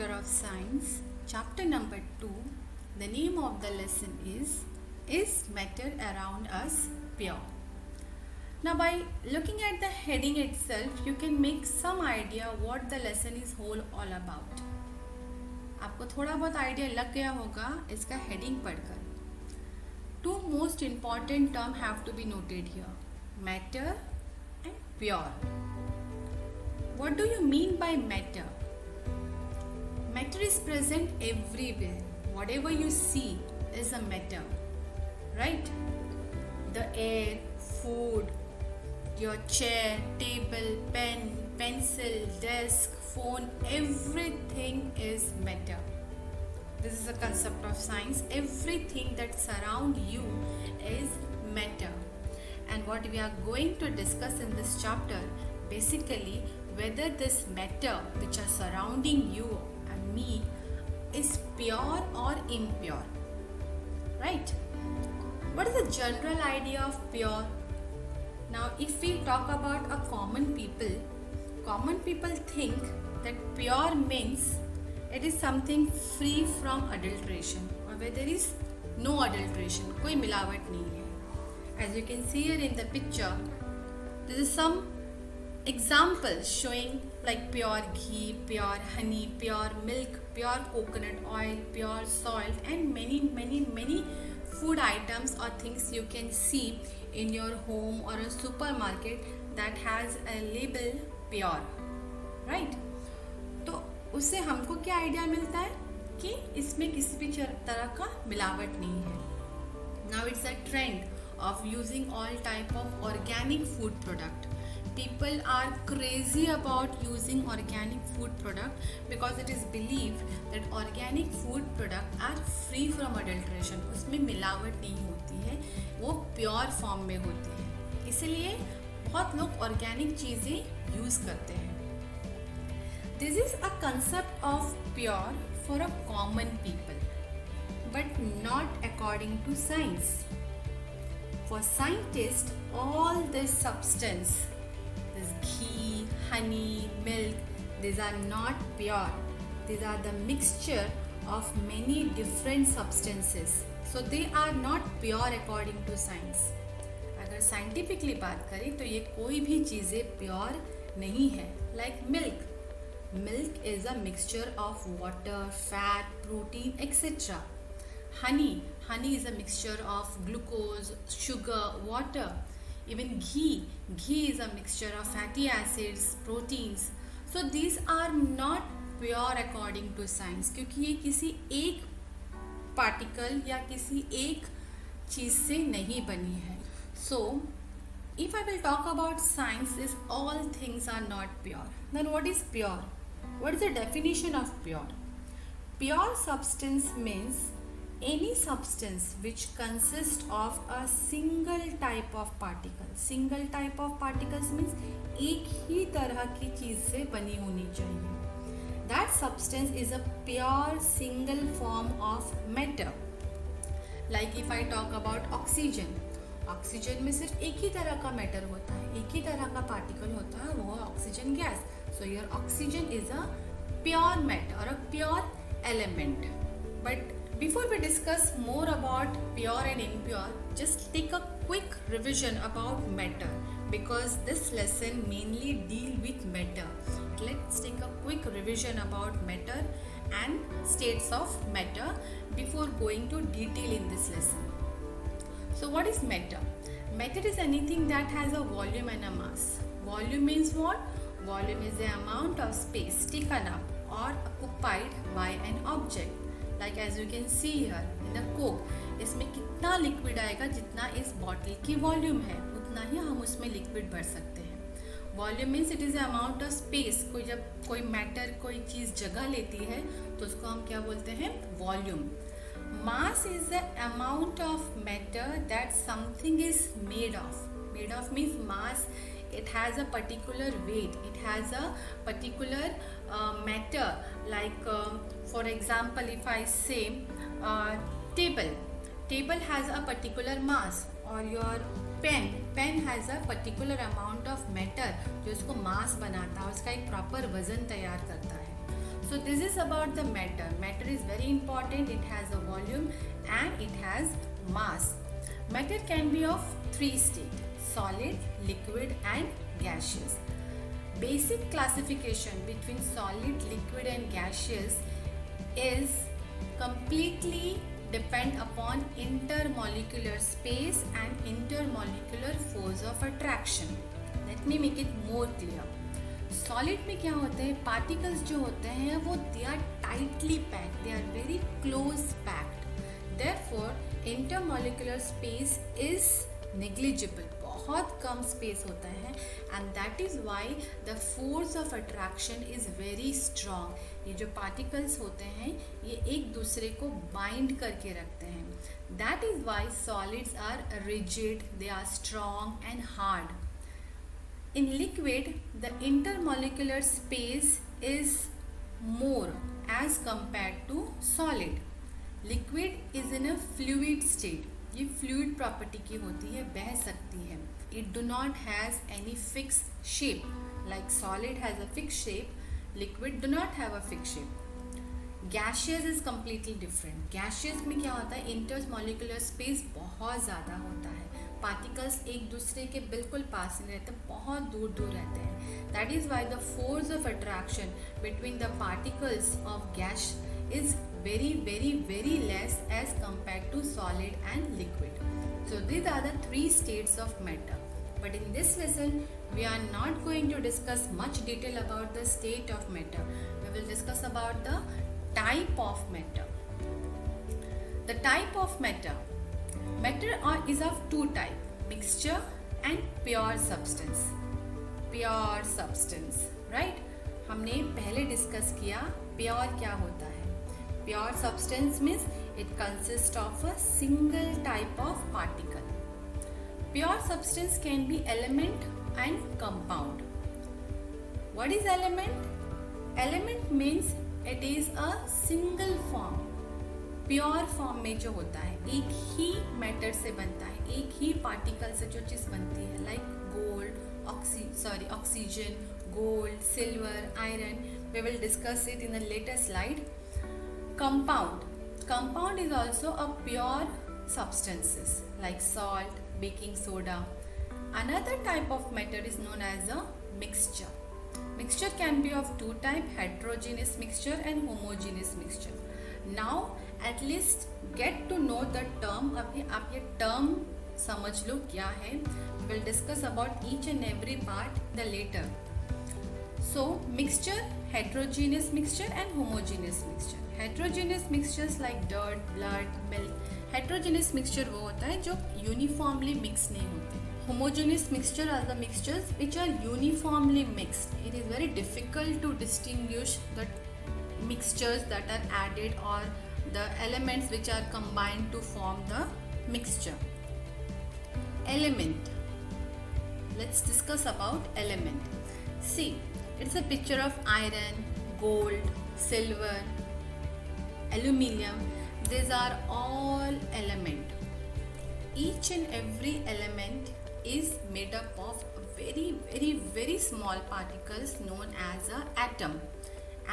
chapter of science, chapter number 2. The name of the lesson is matter around us pure? Now, by looking at the heading itself, you can make some idea what the lesson is whole all about. आपको थोड़ा बहुत idea लग गया होगा इसका heading पढ़कर. Two most important terms have to be noted here: matter and pure. What do you mean by matter? Matter is present everywhere. Whatever you see is a matter, right? The air, food, your chair, table, pen, pencil, desk, phone, everything is matter. This is a concept of science. Everything that surrounds you is matter. And what we are going to discuss in this chapter, basically, whether this matter which are surrounding you and me is pure or impure, right? What is the general idea of pure? Now, if we talk about a common people think that pure means it is something free from adulteration, or where there is no adulteration, कोई मिलावट नहीं है. As you can see here in the picture, there is some examples showing like pure ghee, pure honey, pure milk, pure coconut oil, pure salt, and many food items or things you can see in your home or a supermarket that has a label pure, right? तो उससे हमको क्या idea मिलता है कि इसमें किसी भी तरह का मिलावट नहीं है. Now it's a trend of using all type of organic food product. People are crazy about using organic food product because it is believed that organic food product are free from adulteration. उसमें मिलावट नहीं होती है, वो pure form में होती है, इसलिए बहुत लोग ऑर्गेनिक चीज़ें यूज़ करते हैं. This is a concept of pure for a common people, but not according to science. For scientists, all this substance, this ghee, honey, milk, these are not pure. These are the mixture of many different substances. So they are not pure according to science. अगर scientifically बात करें तो ये कोई भी चीज़ें pure नहीं है. Like milk. Milk is a mixture of water, fat, protein, etc. Honey is a mixture of glucose, sugar, water. Even ghee is a mixture of fatty acids, proteins. So these are not pure according to science, क्योंकि ये किसी एक particle या किसी एक चीज़ से नहीं बनी है. So if I will talk about science, is all things are not pure. Then what is pure? What is the definition of pure? Pure substance means any substance which consists of a single type of particle. Single type of particles means एक ही तरह की चीज़ से बनी होनी चाहिए. That substance is a pure single form of matter. Like if I talk about oxygen. Oxygen में सिर्फ एक ही तरह का मैटर होता है, एक ही तरह का पार्टिकल होता है, वो oxygen gas. So your oxygen is a pure matter और a pure element. But before we discuss more about pure and impure, just take a quick revision about matter because this lesson mainly deal with matter. Let's take a quick revision about matter and states of matter before going to detail in this lesson. So what is matter? Matter is anything that has a volume and a mass. Volume means what? Volume is the amount of space taken up or occupied by an object. Like as you can see here in the coke, इसमें कितना liquid आएगा जितना इस bottle की volume है उतना ही हम उसमें लिक्विड भर सकते हैं. Volume means it is amount of space. जब कोई मैटर कोई चीज़ जगह लेती है तो उसको हम क्या बोलते हैं? Volume. Mass is the amount of matter that something is made of. Made of means mass. It has a particular weight, it has a particular matter. Like for example, if I say table has a particular mass, or your pen has a particular amount of matter जो इसको मास बनाता है, उसका एक proper वजन तैयार करता है. So this is about the matter. Matter is very important. It has a volume and it has mass. Matter can be of three states: solid, liquid and gaseous. Basic classification between solid, liquid and gaseous is completely depend upon intermolecular space and intermolecular force of attraction. Let me make it more clear. Solid में क्या होते हैं, particles जो होते हैं वो they are tightly packed, they are very close packed, therefore intermolecular space is negligible, बहुत कम स्पेस होता है, and that is why the force of attraction is very strong. ये जो पार्टिकल्स होते हैं ये एक दूसरे को बाइंड करके रखते हैं. That is why solids are rigid, they are strong and hard. In liquid, the intermolecular space is more as compared to solid. Liquid is in a fluid state. ये fluid property की होती है, बह सकती है. It do not has any fixed shape. Like solid has a fixed shape, liquid do not have a fixed shape. Gaseous is completely different. Gaseous में क्या होता है, intermolecular space बहुत ज़्यादा होता है. पार्टिकल्स एक दूसरे के बिल्कुल पास नहीं रहते, बहुत दूर दूर रहते हैं. That is why the force of attraction between the particles of gas is very very very less as compare to solid and liquid. So these are the three states of matter. But in this lesson we are not going to discuss much detail about the state of matter. We will discuss about the type of matter. The type of matter. Matter is of two types: mixture and pure substance. Pure substance, right? हमने पहले discuss किया pure क्या होता है. Pure substance means it consists of a single type of particle. Pure substance can be element and compound. What is element? Element means it is a single form. Pure form में जो होता है, एक ही matter से बनता है, एक ही particle से जो चीज़ बनती है, like gold, oxygen, gold, silver, iron. We will discuss it in the later slide. Compound is also a pure substances like salt, baking soda. Another type of matter is known as a mixture. Mixture can be of two types: heterogeneous mixture and homogeneous mixture. Now at least get to know the term. अभी आप ये term समझ लो क्या है. We will discuss about each and every part the later. So mixture, heterogeneous mixture and homogeneous mixture. Heterogeneous mixtures like dirt, blood, milk. Heterogeneous mixture वो होता है जो uniformly mix नहीं होते. Homogeneous mixture are the mixtures which are uniformly mixed. It is very difficult to distinguish the mixtures that are added or the elements which are combined to form the mixture. Element. Let's discuss about element. See, it's a picture of iron, gold, silver, aluminium. These are all element. Each and every element is made up of very very very small particles known as a atom.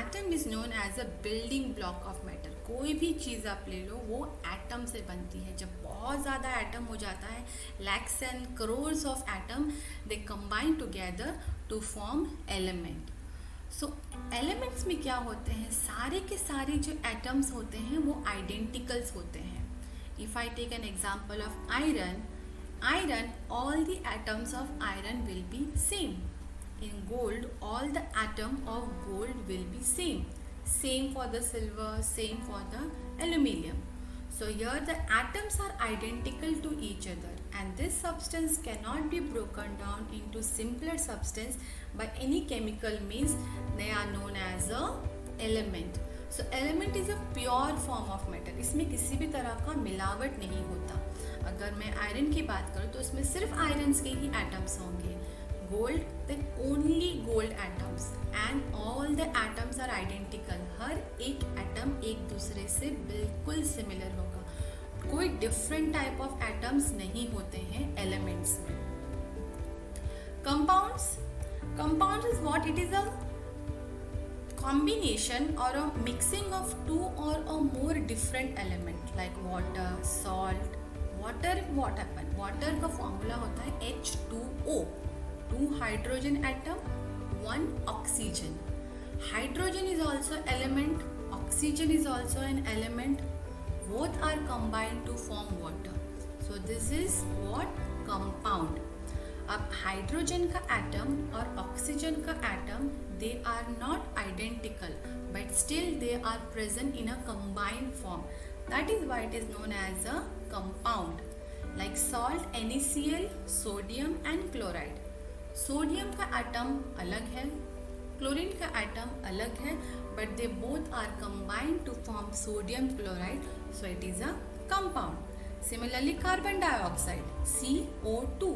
Atom is known as a building block of matter. कोई भी चीज़ आप ले लो वो atom से बनती है. जब बहुत ज़्यादा एटम हो जाता है, lakhs and crores of atom, they combine together to form element. So elements में क्या होते हैं, सारे के सारे जो एटम्स होते हैं वो आइडेंटिकल्स होते हैं. If I take an example of iron, all the atoms of iron will be same. In gold, all the atom of gold will be same. Same for the silver, same for the aluminium. So here the atoms are identical to each other, and this substance cannot be broken down into simpler substance by any chemical means. They are known as a element. So element is a pure form of matter. इसमें किसी भी तरह का मिलावट नहीं होता. अगर मैं आयरन की बात करूँ तो उसमें सिर्फ आयरन्स के ही एटम्स होंगे. Gold, then only gold atoms, and all the atoms are identical. हर एक एटम एक दूसरे से बिल्कुल सिमिलर होगा. कोई डिफरेंट टाइप ऑफ एटम्स नहीं होते हैं एलिमेंट्स में. Compounds is what? It is a combination or a mixing of two or a more different element like water, salt. Water what happen? Water का फॉर्मूला होता है H2O, 2 hydrogen atom, 1 oxygen. Hydrogen is also element, oxygen is also an element. Both are combined to form water. So this is what? Compound. अब hydrogen का atom और oxygen का atom they are not identical but still they are present in a combined form. That is why it is known as a compound. Like salt, NaCl, sodium and chloride. Sodium का atom अलग है, chlorine का atom अलग है, but they both are combined to form sodium chloride, so it is a compound. Similarly, carbon dioxide, CO2.